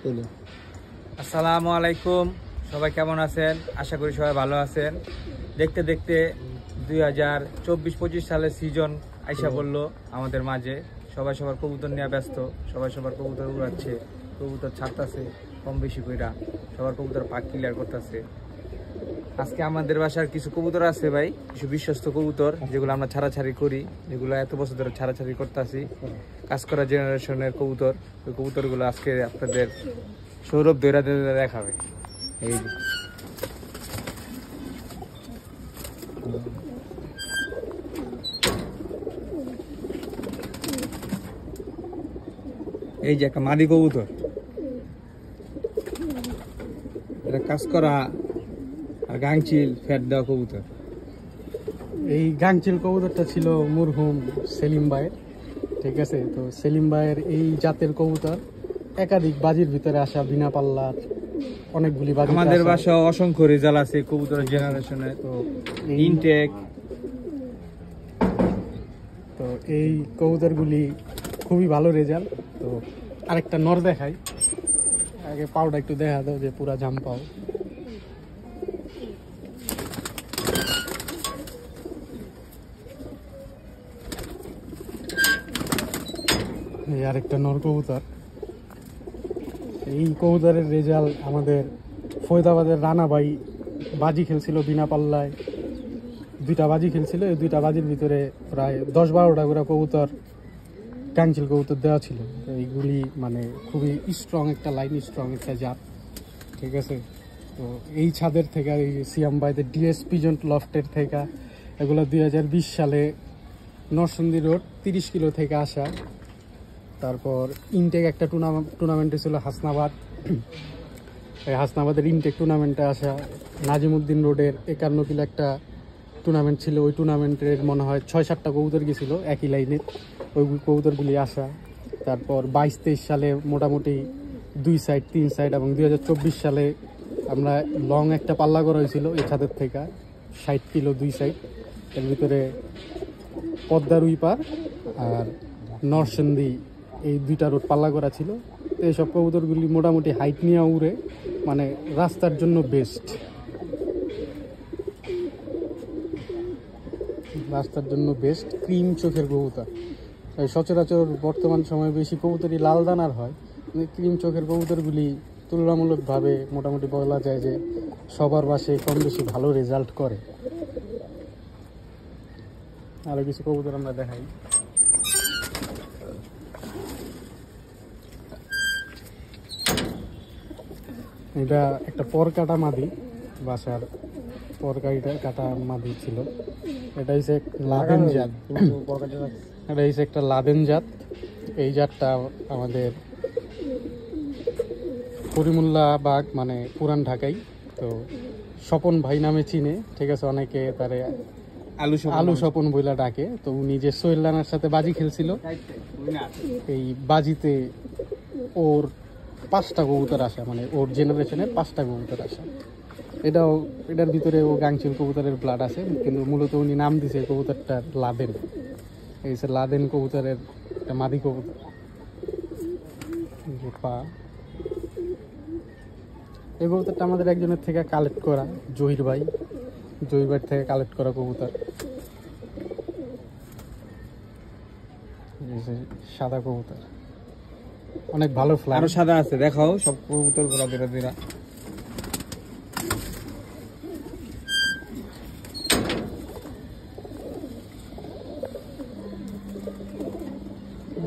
আসসালামু আলাইকুম, সবাই কেমন আছেন? আশা করি সবাই ভালো আছেন। দেখতে দেখতে 2024-25 সালের সিজন আইসা পড়লো আমাদের মাঝে। সবাই সবার কবুতর নিয়ে ব্যস্ত, সবাই সবার কবুতর উড়াচ্ছে, কবুতর ছাড়তেছে কম বেশি কইরা, সবার কবুতর পাক ক্লিয়ার করতেছে। আজকে আমাদের বাসার কিছু কবুতর আছে ভাই, কিছু বিশ্বস্ত কবুতর যেগুলো আমরা ছাড়াছাড়ি করি, যেগুলো এত বছর ধরে ছাড়াছাড়ি করতেছি, কাজ করা জেনারেশনের কবুতর। ওই কবুতরগুলো আজকে আপনাদের সৌরভ দৈরা দেখাবে। এই যে এই যে একটা মাদি কবুতর, এটা কাজ করা আর গাংচিল ফ্যাট দেওয়া কবুতর। এই গাংচিল কবুতরটা ছিল মরহুম সেলিম ভাইয়ের, ঠিক আছে। তো সেলিম ভাইয়ের এই জাতের কবুতর একাধিক বাজির ভিতরে আসা, বিনা পাল্লার অনেকগুলি বাজি। আমাদের বাসা অসংখ্য রেজাল্ট আছে কবুতরের জেনারেশনে। তো ইনটেক, তো এই কবুতরগুলি খুবই ভালো রেজাল্ট। তো আরেকটা নর দেখাই, আগে পাউটা একটু দেখা দাও যে পুরা জাম পাও। এই আরেকটা নর কবুতর। এই কবুতরের রেজাল্ট আমাদের ফৈদাবাদের রানা ভাই বাজি খেলছিল বিনা পাল্লায়, 2টা বাজি খেলছিল। এই 2টা বাজির ভিতরে প্রায় 10-12টা করে কবুতর, গাংচিল কবুতর দেওয়া ছিল। এইগুলি মানে খুবই স্ট্রং একটা লাইন, স্ট্রং একটা জাত, ঠিক আছে। তো এই ছাদের থেকে, এই সিয়াম ভাইদের ডিএস পিজন্ট লফটের থেকে এগুলো 2020 সালে নরসিংদী রোড 30 কিলো থেকে আসা। তারপর ইনটেক একটা টুর্নামেন্টে ছিল হাসনাবাদ, এই হাসনাবাদের ইনটেক টুর্নামেন্টে আসা। নাজিমুদ্দিন রোডের 51 কিলো একটা টুর্নামেন্ট ছিল, ওই টুর্নামেন্টের মনে হয় 6-7টা কবুতর গেছিল একই লাইনের, ওই কবুতরগুলি আসা। তারপর 22-23 সালে মোটামুটি 2 সাইড 3 সাইড, এবং 2024 সালে আমরা লং একটা পাল্লা করা হয়েছিল এই ছাদের থেকে 60 কিলো 2 সাইড। এর ভিতরে পদ্মার উইপার আর নরসিংদী এই 2টা রোড পাল্লা করা ছিল। তো এইসব কবুতরগুলি মোটামুটি হাইট নিয়ে উড়ে, মানে রাস্তার জন্য বেস্ট, রাস্তার জন্য বেস্ট। ক্রিম চোখের কবুতর, সচরাচর বর্তমান সময়ে বেশি কবুতরই লাল দানার হয়। ক্রিম চোখের কবুতরগুলি তুলনামূলকভাবে মোটামুটি বলা যায় যে সবার বাসায় কম বেশি ভালো রেজাল্ট করে। আরও কিছু কবুতর আমরা দেখাই। এটা একটা পর কাটা মাদি, বাসার পর কাটা মাদি ছিল। এটা হচ্ছে লাদেন জাত, এটা হচ্ছে একটা লাদেন জাত। এই জাতটা আমাদের করিমুল্লা বাগ, মানে পুরান ঢাকাই। তো স্বপন ভাই নামে চিনে, ঠিক আছে, অনেকে তারে আলু স্বপন বইলা ডাকে। তো উনি যে সোহেল রানার সাথে বাজি খেলছিল, এই বাজিতে ওর 5টা কবুতর আসা, মানে ওর জেনারেশনের 5টা কবুতর আসা। এটার ভিতরে ও গাংচিল কবুতরের ব্লাড আছে, কিন্তু মূলত উনি নাম দিছে কবুতরটার লাদেন। এই হচ্ছে লাদেন কবুতরের একটা মাদি কবুতর। পা এই কবুতরটা আমাদের একজনের থেকে কালেক্ট করা, জহির ভাই থেকে কালেক্ট করা কবুতর। সাদা কবুতর, অনেক ভালো ফ্লাই। আরো সাদা আছে, দেখাও সব কবুতর গুলা ধীরে ধীরে।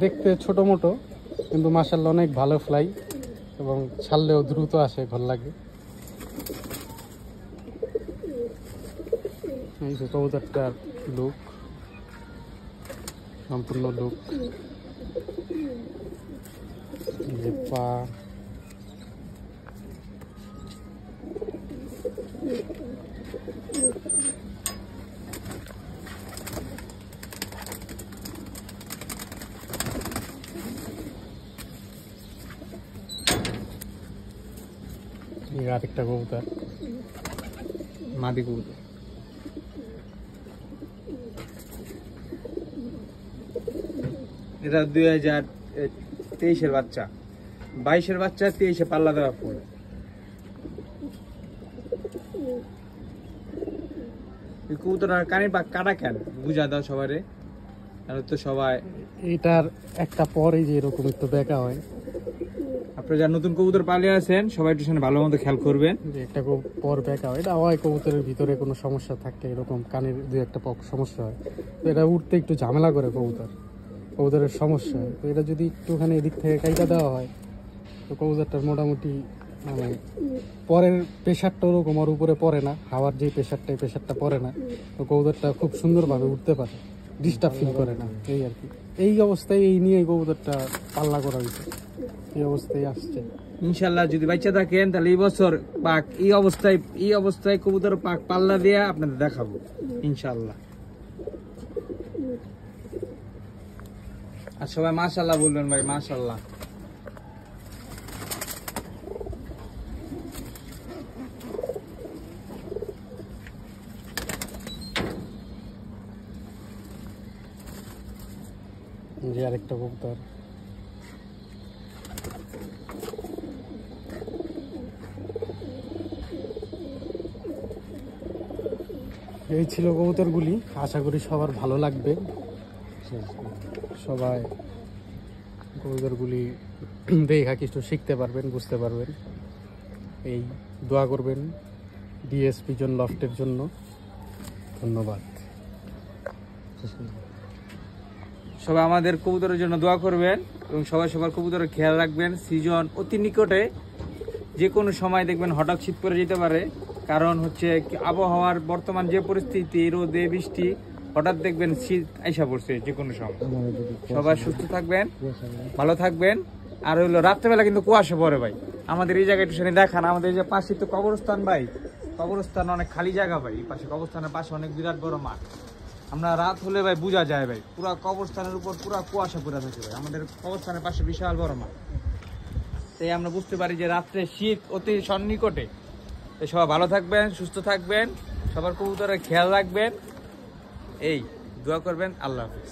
দেখতে ছোট মোটো, কিন্তু মাশাআল্লাহ অনেক ভালো ফ্লাই, এবং ছাড়লেও দ্রুত আসে, ভালো লাগে। এই যে কবুতরটার লুক, সম্পূর্ণ লুক, যে পা, আরেকটা কবুতর মাদি কবুতর। এটা 2023-এর বাচ্চা। 22-এর বাচ্চা 23-এ পাল্লা দেওয়ার পর। কবুতর কানে পাক কাটা কেন বুঝা দাও সবারে, আর তো সবাই এটার একটা পরে যে এরকম একটু বেঁকা হয়। আপনারা যারা নতুন কবুতর পালিয়ে আছেন সবাই একটু সামনে ভালো মতো খেয়াল করবেন। যে একটা পর বেঁকা হয়, এটা হয় কবুতরের ভিতরে কোনো সমস্যা থাকলে এরকম কানের দুই একটা সমস্যা হয়, তো এটা উঠতে একটু ঝামেলা করে কবুতরের সমস্যা হয়। তো এটা যদি একটুখানি এদিক থেকে কাইটা দেওয়া হয় তো কবুতরটার মোটামুটি মানে পরের প্রেশারটা ওরকম আর উপরে পড়ে না, হাওয়ার যে প্রেশারটা এই প্রেশারটা পড়ে না, তো কবুতরটা খুব সুন্দরভাবে উঠতে পারে, ডিস্টার্ব ফিল করে না। এই আর কি, এই অবস্থায় এই নিয়ে কবুতরটা পাল্লা করা হয়েছে, এই অবস্থায় আসছে। ইনশাল্লাহ যদি বাচ্চা থাকেন তাহলে এই বছর পাক এই অবস্থায় কবুতর পাক পাল্লা দিয়ে আপনাদের দেখাবো ইনশাল্লাহ। আর সবাই মাশাআল্লাহ বলবেন ভাই, মাশাআল্লাহ। যে আরেকটা কবুতর এই ছিল কবুতরগুলি। আশা করি সবার ভালো লাগবে, সবাই কবুতরগুলি দেখা কিছু শিখতে পারবেন, বুঝতে পারবেন। এই দোয়া করবেন ডিএস পিজন লফটের জন্য। ধন্যবাদ। সবাই আমাদের কবুতরের জন্য দোয়া করবেন এবং সবাই সবার কবুতরের খেয়াল রাখবেন। সিজন অতি নিকটে, যে কোনো সময় দেখবেন হঠাৎ শীত পড়ে যেতে পারে, কারণ হচ্ছে আবহাওয়ার বর্তমান যে পরিস্থিতি, রোদে বৃষ্টি, হঠাৎ দেখবেন শীত আইসা পড়ছে যে কোনো সময়। সবাই সুস্থ থাকবেন, ভালো থাকবেন। আর হইলো রাত্রেবেলা কিন্তু কুয়াশা পড়ে ভাই, আমাদের এই জায়গায় একটু দেখান। আমাদের এই যে পাশে তো কবরস্থান ভাই, কবরস্থান অনেক খালি জায়গা ভাই, এই পাশে কবরস্থানের পাশে অনেক বিরাট বড় মাঠ। আমরা রাত হলে ভাই বোঝা যায় ভাই, পুরা কবরস্থানের উপর পুরা কুয়াশা পড়ে থাকে ভাই। আমাদের কবরস্থানের পাশে বিশাল বড় মাঠ, তাই আমরা বুঝতে পারি যে রাত্রে শীত অতি সন্নিকটে। তাই সবাই ভালো থাকবেন, সুস্থ থাকবেন, সবার কবুতরের খেয়াল রাখবেন, এই দোয়া করবেন। আল্লাহ হাফিজ।